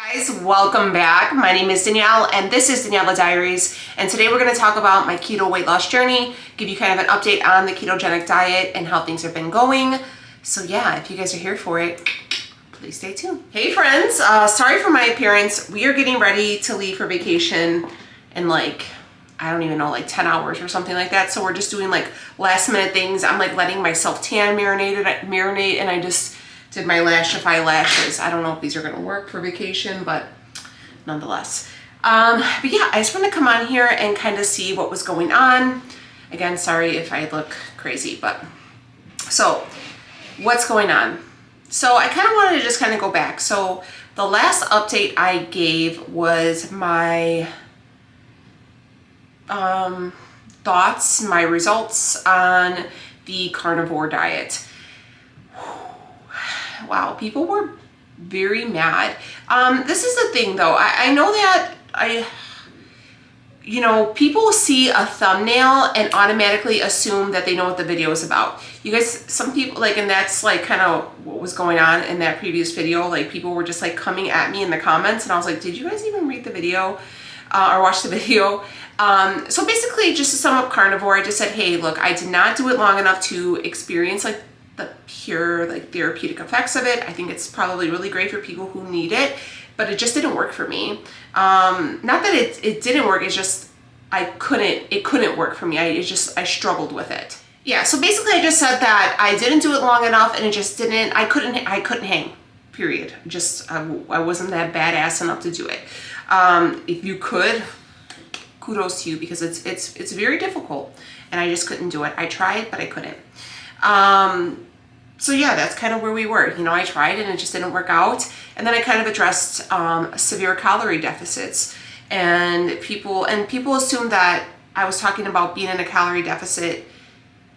Guys, welcome back. My name is Danielle and this is Daniela Diaries, and today we're going to talk about my keto weight loss journey, give you kind of an update on the ketogenic diet and how things have been going. So yeah, if you guys are here for it, please stay tuned. Hey friends, sorry for my appearance. We are getting ready to leave for vacation in I don't even know, 10 hours or something like that. So we're just doing last minute things. I'm letting myself tan marinate, and I just did my Lashify lashes. I don't know if these are gonna work for vacation, but nonetheless. But yeah, I just want to come on here and kind of see what was going on. Again, sorry if I look crazy, but so what's going on? So I kind of wanted to just kind of go back. So the last update I gave was my thoughts, my results on the carnivore diet. Wow, people were very mad. This is the thing though. I know that people see a thumbnail and automatically assume that they know what the video is about. You guys, some people and that's kind of what was going on in that previous video. People were just coming at me in the comments, and I was like, did you guys even read the video or watch the video? So basically, just to sum up carnivore, I just said, hey, look, I did not do it long enough to experience the pure therapeutic effects of it. I think it's probably really great for people who need it, but it just didn't work for me. Not that it didn't work, it's just it couldn't work for me. I struggled with it. Yeah, so basically I just said that I didn't do it long enough, and it just didn't, I couldn't hang, period. I wasn't that badass enough to do it. If you could, kudos to you, because it's very difficult, and I just couldn't do it. I tried, but I couldn't. So yeah, that's kind of where we were. I tried and it just didn't work out. And then I kind of addressed severe calorie deficits, and people assumed that I was talking about being in a calorie deficit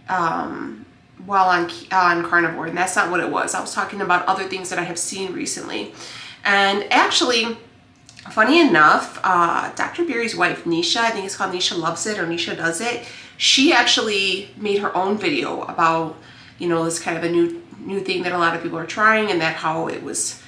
while on carnivore, and that's not what it was. I was talking about other things that I have seen recently. And actually, funny enough, Dr. Barry's wife, Nisha, I think it's called Nisha Loves It or Nisha Does It, she actually made her own video about this kind of a new thing that a lot of people are trying, and that how it was,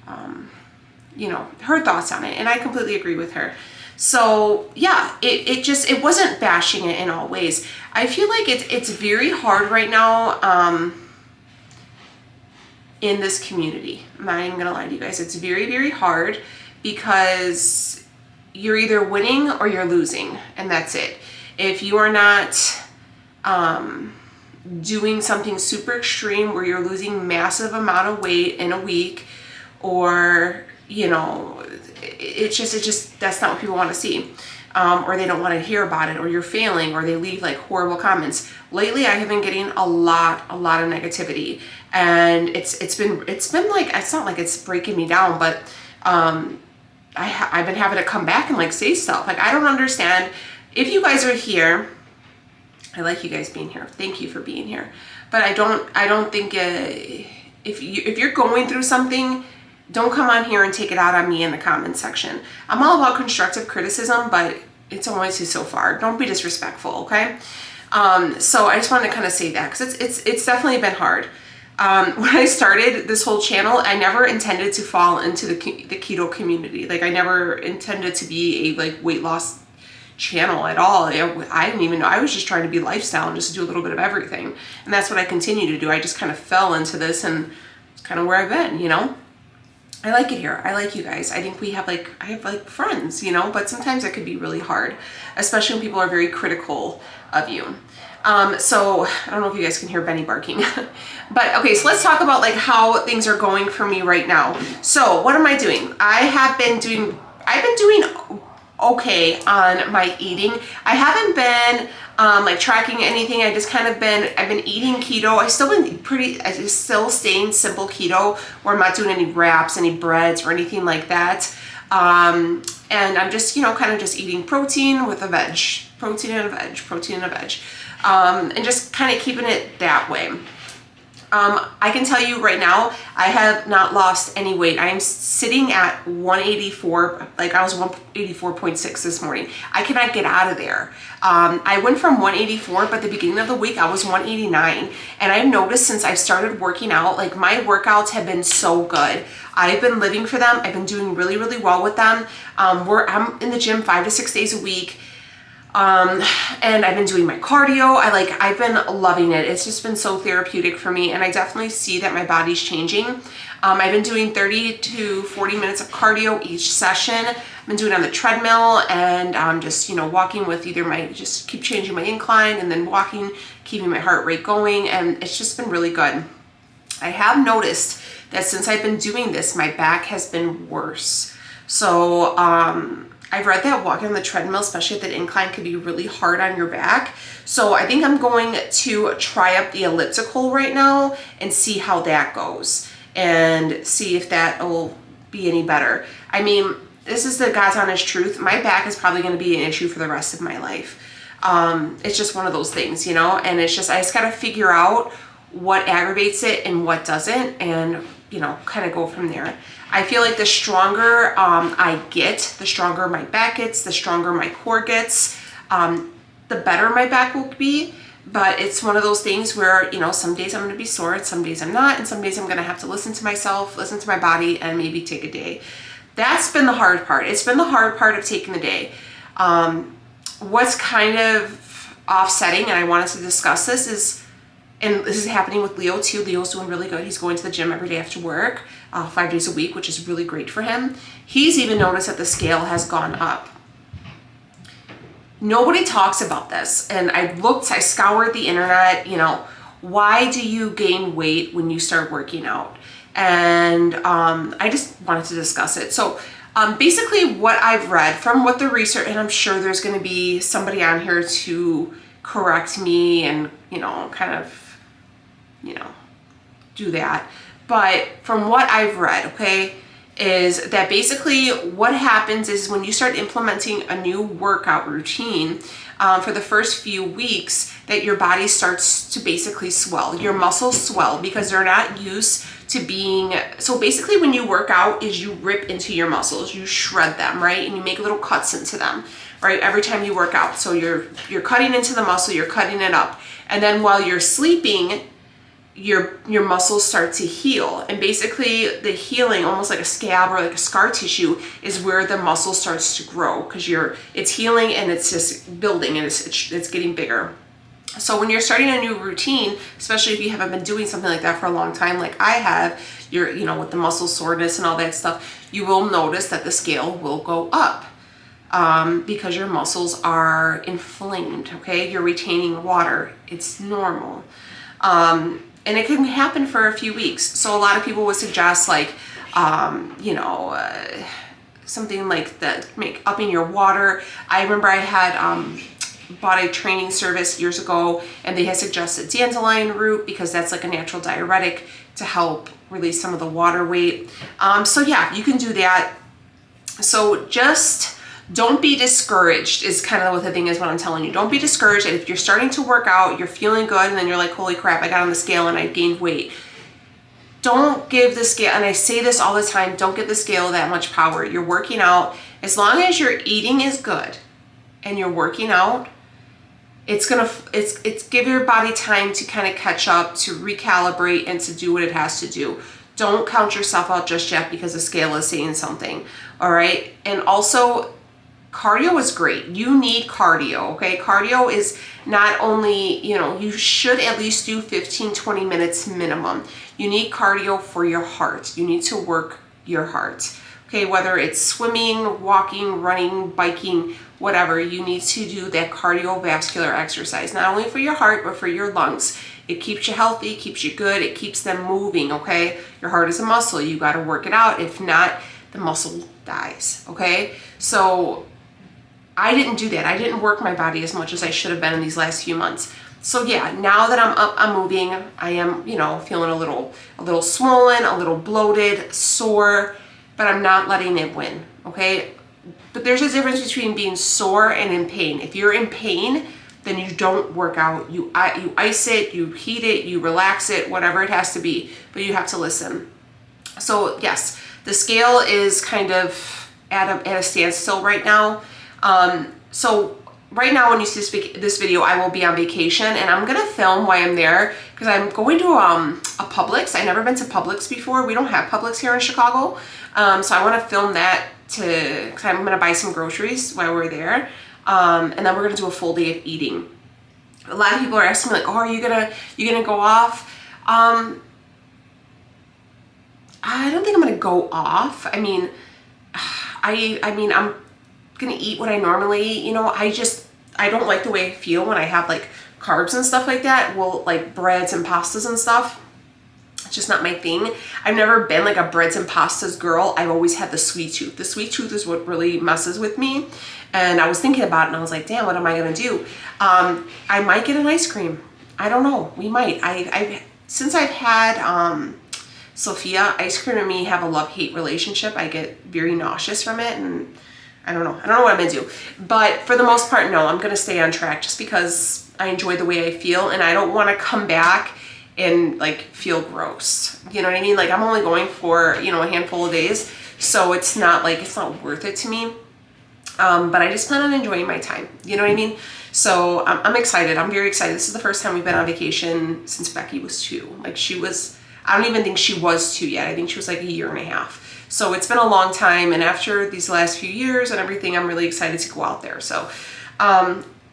her thoughts on it. And I completely agree with her. So yeah, it wasn't bashing it in all ways. I feel like it's very hard right now in this community. I'm not even gonna lie to you guys. It's very, very hard, because you're either winning or you're losing, and that's it. If you are not doing something super extreme where you're losing massive amount of weight in a week, or it's just that's not what people want to see, or they don't want to hear about it, or you're failing, or they leave horrible comments. Lately I have been getting a lot of negativity, and it's been it's not like it's breaking me down, but I've been having to come back and say stuff I don't understand. If you guys are here, I like you guys being here. Thank you for being here. But I don't think if you're going through something, don't come on here and take it out on me in the comment section. I'm all about constructive criticism, but it's only so far. Don't be disrespectful, okay? So I just wanted to kind of say that, because it's definitely been hard. When I started this whole channel, I never intended to fall into the keto community. I never intended to be a weight loss channel at all. I didn't even know. I was just trying to be lifestyle and just do a little bit of everything, and that's what I continue to do. I just kind of fell into this, and it's kind of where I've been. I like it here. I like you guys. I think I have friends, but sometimes it could be really hard, especially when people are very critical of you. So I don't know if you guys can hear Benny barking, but okay, so let's talk about how things are going for me right now. So what am I doing? I've been doing okay on my eating. I haven't been tracking anything. I've been eating keto. I still staying simple keto, where I'm not doing any wraps, any breads, or anything like that. And I'm just, kind of just eating protein with a veg, protein and a veg, and just kind of keeping it that way. I can tell you right now, I have not lost any weight. I am sitting at 184, like I was 184.6 this morning. I cannot get out of there. I went from 184, but at the beginning of the week, I was 189. And I've noticed since I've started working out, like my workouts have been so good. I've been living for them. I've been doing really, really well with them. I'm in the gym 5 to 6 days a week. And I've been doing my cardio. I've been loving it. It's just been so therapeutic for me. And I definitely see that my body's changing. I've been doing 30 to 40 minutes of cardio each session. I've been doing it on the treadmill and just, walking with just keep changing my incline and then walking, keeping my heart rate going. And it's just been really good. I have noticed that since I've been doing this, my back has been worse. So, I've read that walking on the treadmill, especially at that incline, can be really hard on your back. So I think I'm going to try up the elliptical right now and see how that goes and see if that will be any better. I mean, this is the God's honest truth. My back is probably going to be an issue for the rest of my life. It's just one of those things, and I just got to figure out what aggravates it and what doesn't, and kind of go from there. I feel like the stronger I get, the stronger my back gets, the stronger my core gets, the better my back will be. But it's one of those things where, some days I'm going to be sore, and some days I'm not, and some days I'm going to have to listen to myself, listen to my body, and maybe take a day. That's been the hard part. It's been the hard part of taking the day. What's kind of offsetting, and I wanted to discuss this, is, and this is happening with Leo too. Leo's doing really good. He's going to the gym every day after work, 5 days a week, which is really great for him. He's even noticed that the scale has gone up. Nobody talks about this. And I scoured the internet, why do you gain weight when you start working out? And I just wanted to discuss it. So basically what I've read from what the research, and I'm sure there's going to be somebody on here to correct me and, kind of, do that. But from what I've read, okay, is that basically what happens is when you start implementing a new workout routine for the first few weeks, that your body starts to basically swell. Your muscles swell because they're not used to being, so basically when you work out is you rip into your muscles, you shred them, right? And you make little cuts into them, right? Every time you work out. So you're cutting into the muscle, you're cutting it up. And then while you're sleeping, your muscles start to heal. And basically the healing, almost like a scab or like a scar tissue, is where the muscle starts to grow because it's healing and it's just building and it's getting bigger. So when you're starting a new routine, especially if you haven't been doing something like that for a long time, like I have, with the muscle soreness and all that stuff, you will notice that the scale will go up because your muscles are inflamed, okay? You're retaining water. It's normal. And it can happen for a few weeks. So a lot of people would suggest something like that, upping your water. I remember I had bought a training service years ago, and they had suggested dandelion root because that's like a natural diuretic to help release some of the water weight. So yeah, you can do that. So just don't be discouraged is kind of what the thing is, what I'm telling you. Don't be discouraged. And if you're starting to work out, you're feeling good, and then you're like, holy crap, I got on the scale and I gained weight. Don't give the scale, and I say this all the time, don't give the scale that much power. You're working out. As long as your eating is good and you're working out, it's give your body time to kind of catch up, to recalibrate, and to do what it has to do. Don't count yourself out just yet because the scale is saying something. All right. And also, cardio is great. You need cardio, okay? Cardio is not only, you should at least do 15-20 minutes minimum. You need cardio for your heart. You need to work your heart, okay? Whether it's swimming, walking, running, biking, whatever, you need to do that cardiovascular exercise, not only for your heart, but for your lungs. It keeps you healthy, keeps you good, it keeps them moving, okay? Your heart is a muscle. You got to work it out. If not, the muscle dies, okay? So I didn't do that. I didn't work my body as much as I should have been in these last few months. So yeah, now that I'm up, I'm moving, I am, feeling a little swollen, a little bloated, sore, but I'm not letting it win, okay? But there's a difference between being sore and in pain. If you're in pain, then you don't work out. You ice it, you heat it, you relax it, whatever it has to be, but you have to listen. So yes, the scale is kind of at a standstill right now. So right now when you see this video, I will be on vacation, and I'm gonna film while I'm there because I'm going to a Publix. I've never been to Publix before. We don't have Publix here in Chicago. So I wanna film that because I'm gonna buy some groceries while we're there. And then we're gonna do a full day of eating. A lot of people are asking me like, oh, are you gonna go off? I don't think I'm gonna go off. I mean, I'm gonna eat what I normally, I don't like the way I feel when I have like carbs and stuff like that. Well, like breads and pastas and stuff. It's just not my thing. I've never been like a breads and pastas girl. I've always had the sweet tooth. The sweet tooth is what really messes with me. And I was thinking about it and I was like, damn, what am I gonna do? I might get an ice cream. I don't know, we might. Since I've had Sophia, ice cream and me have a love-hate relationship. I get very nauseous from it, and I don't know what I'm gonna do. But for the most part, no, I'm gonna stay on track just because I enjoy the way I feel, and I don't wanna come back and like feel gross. You know what I mean? Like I'm only going for, a handful of days, so it's not worth it to me. But I just plan on enjoying my time. You know what I mean? So I'm excited. I'm very excited. This is the first time we've been on vacation since Becky was 2. Like I don't even think she was 2 yet. I think she was like a year and a half. So it's been a long time. And after these last few years and everything, I'm really excited to go out there. So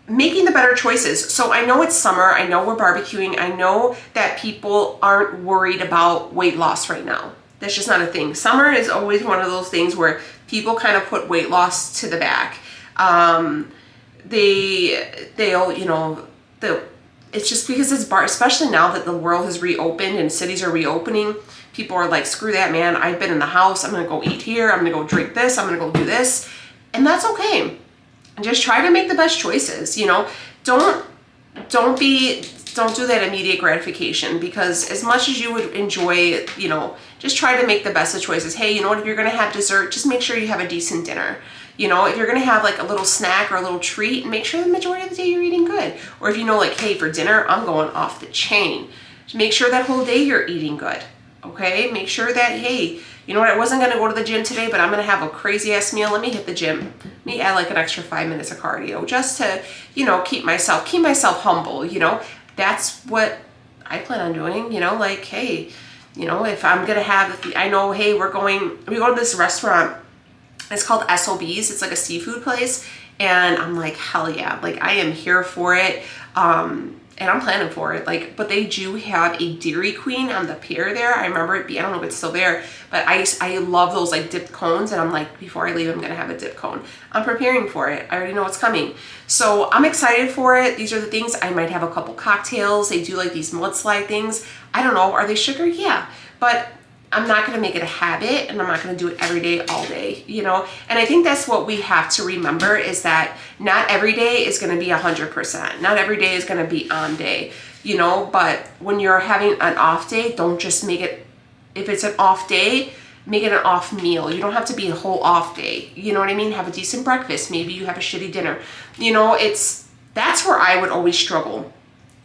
making the better choices. So I know it's summer. I know we're barbecuing. I know that people aren't worried about weight loss right now. That's just not a thing. Summer is always one of those things where people kind of put weight loss to the back. It's just because it's especially now that the world has reopened and cities are reopening, people are like, screw that, man. I've been in the house. I'm going to go eat here. I'm going to go drink this. I'm going to go do this. And that's okay. Just try to make the best choices. Don't do that immediate gratification, because as much as you would enjoy, just try to make the best of choices. Hey, you know what, if you're going to have dessert, just make sure you have a decent dinner. If you're going to have like a little snack or a little treat, make sure the majority of the day you're eating good. Or if like, hey, for dinner, I'm going off the chain. Just make sure that whole day you're eating good. Okay? Make sure that, hey, you know what, I wasn't going to go to the gym today, but I'm going to have a crazy ass meal. Let me hit the gym. Let me add like an extra 5 minutes of cardio just to, keep myself humble. That's what I plan on doing. Like, hey, if I'm going to have, I know, hey, we go to this restaurant. It's called SOB's. It's like a seafood place. And I'm like, hell yeah. Like, I am here for it. And I'm planning for it. Like, but they do have a Dairy Queen on the pier there. I remember it I don't know if it's still there, but I love those like dipped cones. And I'm like, before I leave, I'm going to have a dip cone. I'm preparing for it. I already know what's coming. So I'm excited for it. These are the things. I might have a couple cocktails. They do like these mudslide things. I don't know. Are they sugar? Yeah. But I'm not going to make it a habit, and I'm not going to do it every day, all day, And I think that's what we have to remember, is that not every day is going to be 100%. Not every day is going to be on day, But when you're having an off day, don't just make it, if it's an off day, make it an off meal. You don't have to be a whole off day. You know what I mean? Have a decent breakfast. Maybe you have a shitty dinner. That's where I would always struggle,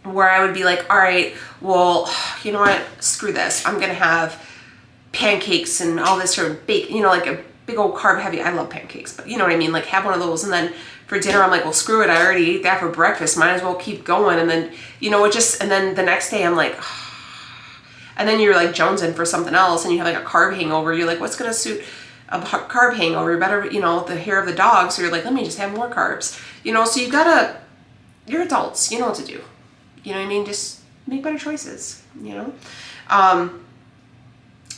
where I would be like, all right, well, you know what? Screw this. I'm going to have pancakes and all this sort of bake, like a big old carb heavy. I love pancakes, but you know what I mean? Like, have one of those, and then for dinner, I'm like, well, screw it. I already ate that for breakfast. Might as well keep going. And then, and then the next day I'm like, and then you're like jonesing for something else, and you have like a carb hangover. You're like, what's going to suit a carb hangover? Better, the hair of the dog. So you're like, let me just have more carbs, so you're adults, you know what to do. You know what I mean? Just make better choices,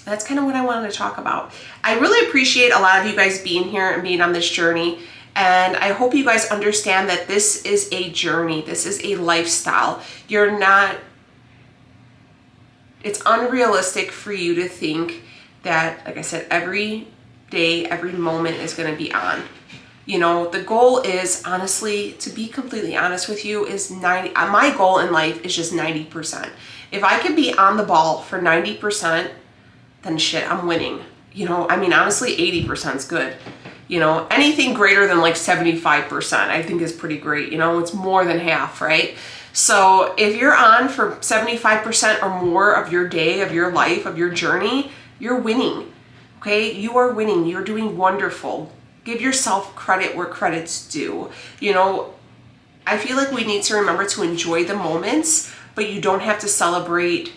That's kind of what I wanted to talk about. I really appreciate a lot of you guys being here and being on this journey. And I hope you guys understand that this is a journey. This is a lifestyle. It's unrealistic for you to think that, like I said, every day, every moment is going to be on. The goal is, honestly, to be completely honest with you, is my goal in life is just 90%. If I could be on the ball for 90%, then shit, I'm winning. Honestly, 80% is good. You know, anything greater than like 75%, I think is pretty great. You know, it's more than half, right? So if you're on for 75% or more of your day, of your life, of your journey, you're winning. Okay, you are winning. You're doing wonderful. Give yourself credit where credit's due. You know, I feel like we need to remember to enjoy the moments, but you don't have to celebrate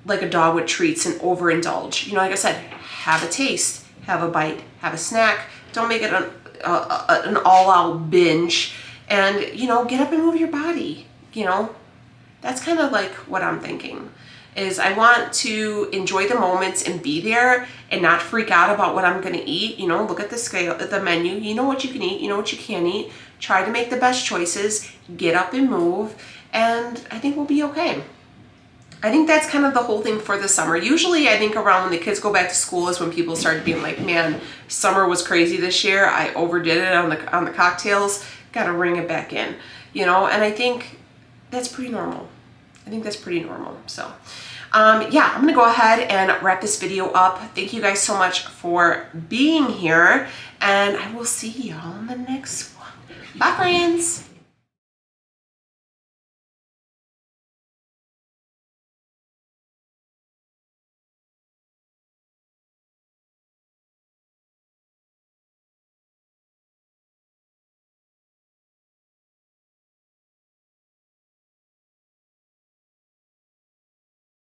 like a dog with treats and overindulge. You know, like I said, have a taste, have a bite, have a snack. Don't make it an all-out binge. And, you know, get up and move your body. You know, that's kind of like what I'm thinking. Is I want to enjoy the moments and be there and not freak out about what I'm going to eat. You know, look at the scale, at the menu. You know what you can eat. You know what you can't eat. Try to make the best choices. Get up and move. And I think we'll be okay. I think that's kind of the whole thing for the summer. Usually I think around when the kids go back to school is when people start being like, man, summer was crazy this year. I overdid it on the cocktails. Got to ring it back in. You know, and I think that's pretty normal. I think that's pretty normal. So, yeah, I'm going to go ahead and wrap this video up. Thank you guys so much for being here, and I will see y'all in the next one. Bye, friends.